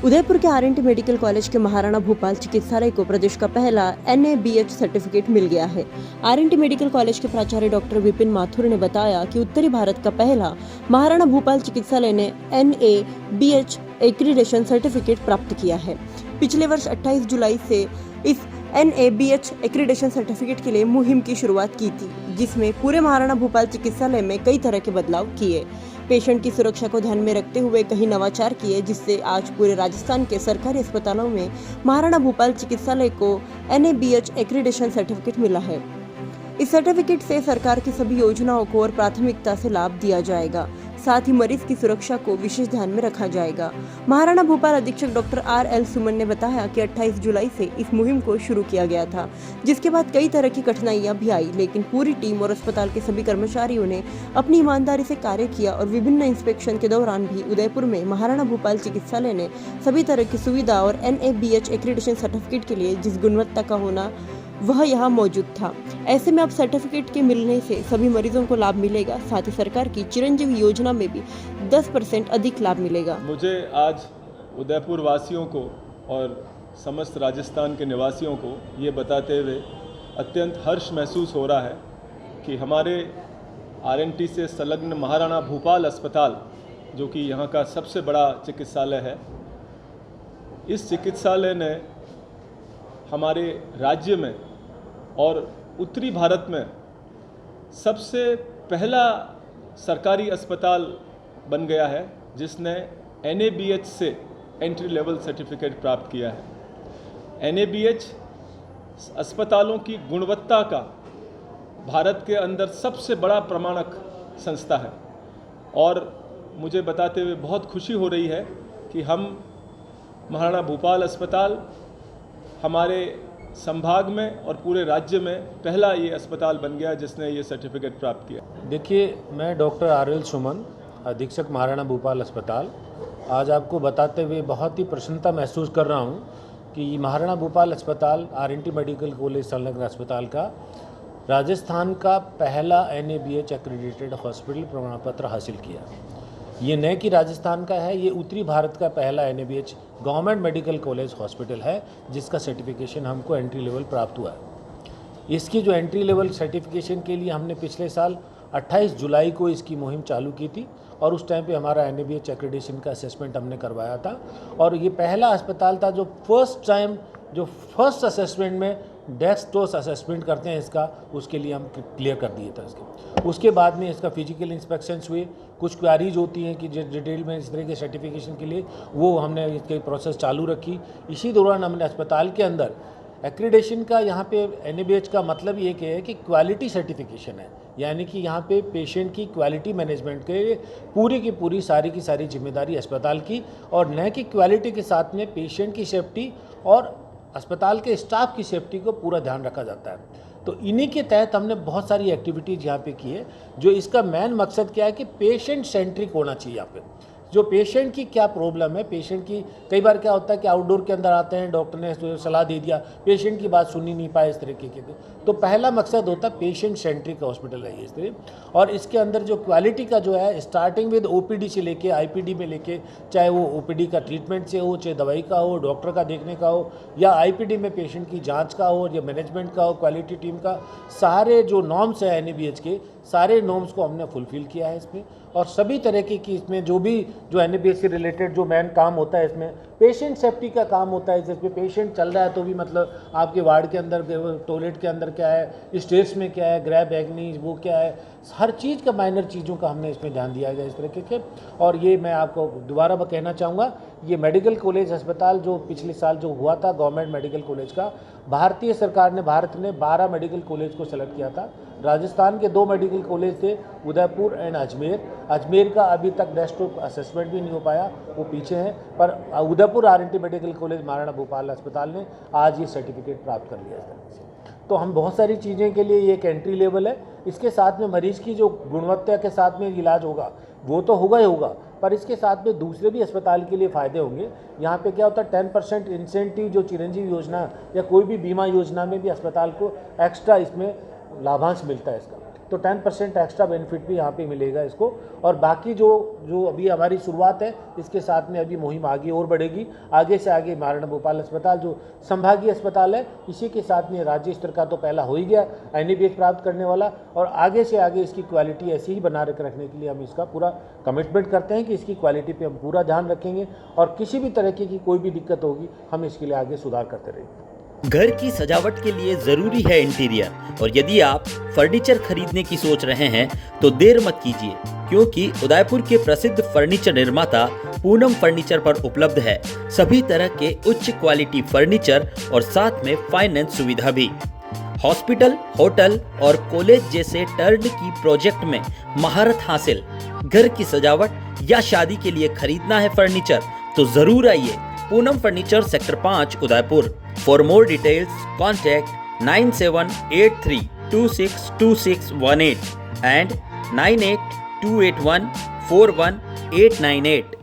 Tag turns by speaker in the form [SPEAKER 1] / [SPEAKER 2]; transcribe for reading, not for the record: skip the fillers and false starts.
[SPEAKER 1] उदयपुर के are medical college के महाराणा भूपाल चिकित्सालय को प्रदेश का पहला NABH सर्टिफिकेट मिल गया है। आर मेडिकल कॉलेज के प्राचार्य डॉक्टर विपिन माथुर ने बताया कि उत्तरी भारत का पहला महाराणा भूपाल चिकित्सालय ने NABH एक्रीडेशन सर्टिफिकेट प्राप्त किया है। पिछले वर्ष 28 जुलाई से इस NABH एक्रीडेशन सर्टिफिकेट के लिए मुहिम की शुरुआत की थी, जिसमें पूरे महाराणा भूपाल चिकित्सालय में कई तरह के बदलाव किए, पेशेंट की सुरक्षा को ध्यान में रखते हुए कई नवाचार किए, जिससे आज पूरे राजस्थान के सरकारी अस्पतालों में महाराणा भूपाल चिकित्सालय को NABH एक्रीडेशन सर्टिफिकेट मिला है। इस सर्टिफिकेट से सरकार की सभी योजनाओं को और प्राथमिकता से लाभ दिया जाएगा, साथ ही मरीज की सुरक्षा को विशेष ध्यान में रखा जाएगा। महाराणा भूपाल अधीक्षक डॉक्टर RL सुमन ने बताया कि 28 जुलाई से इस मुहिम को शुरू किया गया था, जिसके बाद कई तरह की कठिनाइयां भी आई, लेकिन पूरी टीम और अस्पताल के सभी कर्मचारियों ने अपनी ईमानदारी से कार्य किया और विभिन्न इंस्पेक्शन के दौरान भी उदयपुर में महाराणा भूपाल चिकित्सालय ने सभी तरह की सुविधा और NABH एक्रीडेशन सर्टिफिकेट के लिए जिस गुणवत्ता का होना वह यहाँ मौजूद था। ऐसे में अब सर्टिफिकेट के मिलने से सभी मरीजों को लाभ मिलेगा, साथ ही सरकार की चिरंजीवी योजना में भी 10% अधिक लाभ मिलेगा।
[SPEAKER 2] मुझे आज उदयपुर वासियों को और समस्त राजस्थान के निवासियों को ये बताते हुए अत्यंत हर्ष महसूस हो रहा है कि हमारे RNT से संलग्न महाराणा भूपाल अस्पताल, जो कि यहाँ का सबसे बड़ा चिकित्सालय है, इस चिकित्सालय ने हमारे राज्य में और उत्तरी भारत में सबसे पहला सरकारी अस्पताल बन गया है जिसने NABH से एंट्री लेवल सर्टिफिकेट प्राप्त किया है। NABH अस्पतालों की गुणवत्ता का भारत के अंदर सबसे बड़ा प्रमाणक संस्था है और मुझे बताते हुए बहुत खुशी हो रही है कि हम महाराणा भूपाल अस्पताल हमारे संभाग में और पूरे राज्य में पहला ये अस्पताल बन गया जिसने ये सर्टिफिकेट प्राप्त किया।
[SPEAKER 3] देखिए, मैं डॉक्टर RL सुमन, अधीक्षक महाराणा भूपाल अस्पताल, आज आपको बताते हुए बहुत ही प्रसन्नता महसूस कर रहा हूँ कि महाराणा भूपाल अस्पताल RNT मेडिकल कॉलेज संलग्न अस्पताल का राजस्थान का पहला NABH एक्रेडिटेड हॉस्पिटल प्रमाण पत्र हासिल किया। ये न कि राजस्थान का है, ये उत्तरी भारत का पहला NABH government medical college hospital है जिसका सर्टिफिकेशन हमको एंट्री लेवल प्राप्त हुआ है। इसकी जो एंट्री लेवल सर्टिफिकेशन के लिए हमने पिछले साल 28 जुलाई को इसकी मुहिम चालू की थी और उस टाइम पे हमारा NABH एक्रेडिटेशन का असेसमेंट हमने करवाया था और ये पहला अस्पताल था जो फर्स्ट असेसमेंट में डेस्कटॉप असेसमेंट करते हैं इसका, उसके लिए हम क्लियर कर दिए था इसके। उसके बाद में इसका फिजिकल इंस्पेक्शंस हुए, कुछ क्वेरीज होती हैं कि जो डिटेल में इस तरह के सर्टिफिकेशन के लिए वो हमने इसके प्रोसेस चालू रखी। इसी दौरान हमने अस्पताल के अंदर एक्रीडेशन का, यहाँ पे NABH का मतलब ये है कि क्वालिटी सर्टिफिकेशन है, यानी कि यहाँ पे पेशेंट की क्वालिटी मैनेजमेंट के पूरी की पूरी सारी की सारी जिम्मेदारी अस्पताल की, और न कि क्वालिटी के साथ में पेशेंट की सेफ्टी और अस्पताल के स्टाफ की सेफ्टी को पूरा ध्यान रखा जाता है। तो इन्हीं के तहत हमने बहुत सारी एक्टिविटीज़ यहाँ पे की है, जो इसका मेन मकसद क्या है कि पेशेंट सेंट्रिक होना चाहिए। यहाँ पे जो पेशेंट की क्या प्रॉब्लम है, पेशेंट की कई बार क्या होता है कि आउटडोर के अंदर आते हैं, डॉक्टर ने सलाह दे दिया, पेशेंट की बात सुन ही नहीं पाए, इस तरीके के। तो पहला मकसद होता है पेशेंट सेंट्रिक हॉस्पिटल है इस तरह। और इसके अंदर जो क्वालिटी का जो है, स्टार्टिंग विद OPD से लेके IPD में लेके, चाहे वो OPD का ट्रीटमेंट से हो, चाहे दवाई का हो, डॉक्टर का देखने का हो, या IPD में पेशेंट की जाँच का हो, या मैनेजमेंट का हो, क्वालिटी टीम का, सारे जो नॉर्म्स है NABH के, सारे नॉर्म्स को हमने फुलफिल किया है इसमें। और सभी तरह की इसमें जो NABH से रिलेटेड जो मेन काम होता है, इसमें पेशेंट सेफ्टी का काम होता है। जिसमें पेशेंट चल रहा है तो भी मतलब आपके वार्ड के अंदर, टॉयलेट के अंदर क्या है, स्टेट्स में क्या है, ग्रैब एग्नी वो क्या है, हर चीज़ का माइनर चीज़ों का हमने इसमें ध्यान दिया गया इस तरीके के। और ये मैं आपको दोबारा कहना चाहूँगा, ये मेडिकल कॉलेज अस्पताल जो पिछले साल जो हुआ था गवर्नमेंट मेडिकल कॉलेज का, भारतीय सरकार ने, भारत ने 12 मेडिकल कॉलेज को सेलेक्ट किया था। राजस्थान के 2 मेडिकल कॉलेज थे, उदयपुर एंड अजमेर का अभी तक डेस्कटॉप असेसमेंट भी नहीं हो पाया, वो पीछे हैं, पर Udaipur RNT medical college Maharana Bhupal अस्पताल ने आज ये सर्टिफिकेट प्राप्त कर लिया इस तरह से। तो हम बहुत सारी चीज़ें के लिए ये एक एंट्री लेवल है। इसके साथ में मरीज़ की जो गुणवत्ता के साथ में इलाज होगा वो तो होगा ही होगा, पर इसके साथ में दूसरे भी अस्पताल के लिए फ़ायदे होंगे। यहाँ पे क्या होता है, 10% इंसेंटिव जो चिरंजीवी योजना या कोई भी बीमा योजना में भी अस्पताल को एक्स्ट्रा इसमें लाभांश मिलता है इसका। तो 10% एक्स्ट्रा बेनिफिट भी यहाँ पे मिलेगा इसको। और बाकी जो अभी हमारी शुरुआत है, इसके साथ में अभी मुहिम आगे और बढ़ेगी। आगे से आगे महाराणा भूपाल अस्पताल जो संभागीय अस्पताल है, इसी के साथ में राज्य स्तर का तो पहला हो ही गया NABH प्राप्त करने वाला, और आगे से आगे इसकी क्वालिटी ऐसी ही बना रखने के लिए हम इसका पूरा कमिटमेंट करते हैं कि इसकी क्वालिटी पे हम पूरा ध्यान रखेंगे और किसी भी तरह की कोई भी दिक्कत होगी हम इसके लिए आगे सुधार करते रहेंगे।
[SPEAKER 4] घर की सजावट के लिए जरूरी है इंटीरियर, और यदि आप फर्नीचर खरीदने की सोच रहे हैं तो देर मत कीजिए, क्योंकि उदयपुर के प्रसिद्ध फर्नीचर निर्माता पूनम फर्नीचर पर उपलब्ध है सभी तरह के उच्च क्वालिटी फर्नीचर और साथ में फाइनेंस सुविधा भी। हॉस्पिटल, होटल और कॉलेज जैसे टर्नकी प्रोजेक्ट में महारत हासिल। घर की सजावट या शादी के लिए खरीदना है फर्नीचर तो जरूर आइए Poonam furniture, sector 5, Udaipur. For more details contact 9783262618 and 9828141898।